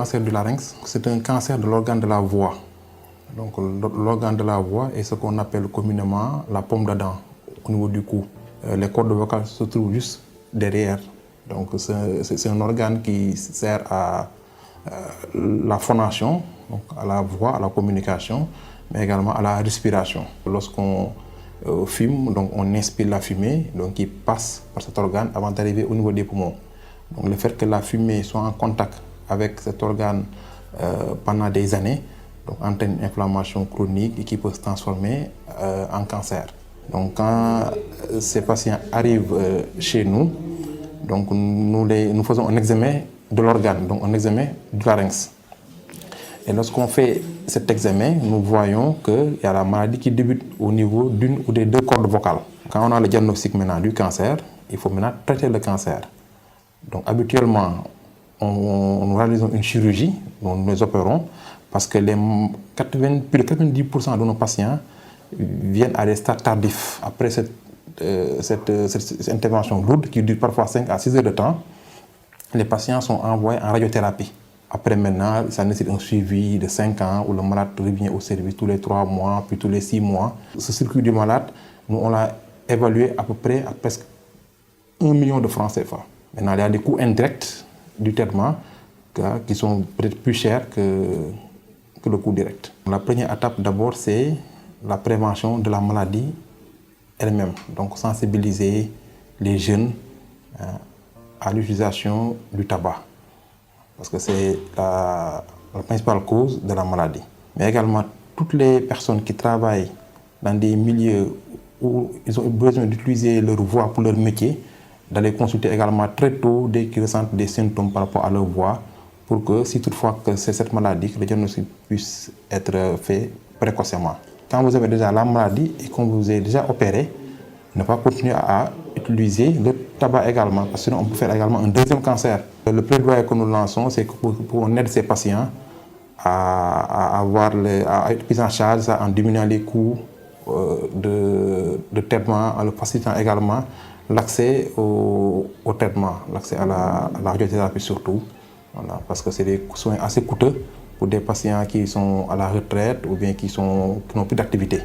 cancer du larynx, c'est un cancer de l'organe de la voix. Donc l'organe de la voix est ce qu'on appelle communément la pomme d'Adam au niveau du cou. Les cordes vocales se trouvent juste derrière. Donc c'est un organe qui sert à la phonation, donc à la voix, à la communication, mais également à la respiration. Lorsqu'on fume, donc on inspire la fumée, donc qui passe par cet organe avant d'arriver au niveau des poumons. Donc le fait que la fumée soit en contact avec cet organe pendant des années, donc entraîne une inflammation chronique et qui peut se transformer en cancer. Donc quand ces patients arrivent chez nous, donc nous faisons un examen de l'organe, donc un examen du larynx. Et lorsqu'on fait cet examen, nous voyons qu'il y a la maladie qui débute au niveau d'une ou des deux cordes vocales. Quand on a le diagnostic maintenant du cancer, il faut maintenant traiter le cancer. Donc habituellement, nous réalisons une chirurgie, nous les opérons, parce que plus de 90% de nos patients viennent à des stades tardifs. Après cette intervention lourde qui dure parfois 5 à 6 heures de temps, les patients sont envoyés en radiothérapie. Après maintenant, ça nécessite un suivi de 5 ans où le malade revient au service tous les 3 mois, puis tous les 6 mois. Ce circuit du malade, nous on l'a évalué à peu près à presque 1 million de francs CFA. Maintenant, il y a des coûts indirects du traitement qui sont peut-être plus chers que le coût direct. La première étape d'abord, c'est la prévention de la maladie elle-même. Donc sensibiliser les jeunes à l'utilisation du tabac, parce que c'est la principale cause de la maladie. Mais également, toutes les personnes qui travaillent dans des milieux où ils ont besoin d'utiliser leur voix pour leur métier, d'aller consulter également très tôt dès qu'ils ressentent des symptômes par rapport à leur voix, pour que si toutefois que c'est cette maladie, que le diagnostic puisse être fait précocement. Quand vous avez déjà la maladie et qu'on vous est déjà opéré, ne pas continuer à utiliser le tabac également, parce que sinon on peut faire également un deuxième cancer. Le plaidoyer que nous lançons, c'est que pour qu'on aide ces patients à être pris en charge en diminuant les coûts de traitement, en leur facilitant également l'accès au traitement, l'accès à la radiothérapie surtout, voilà, parce que c'est des soins assez coûteux pour des patients qui sont à la retraite ou bien qui n'ont plus d'activité.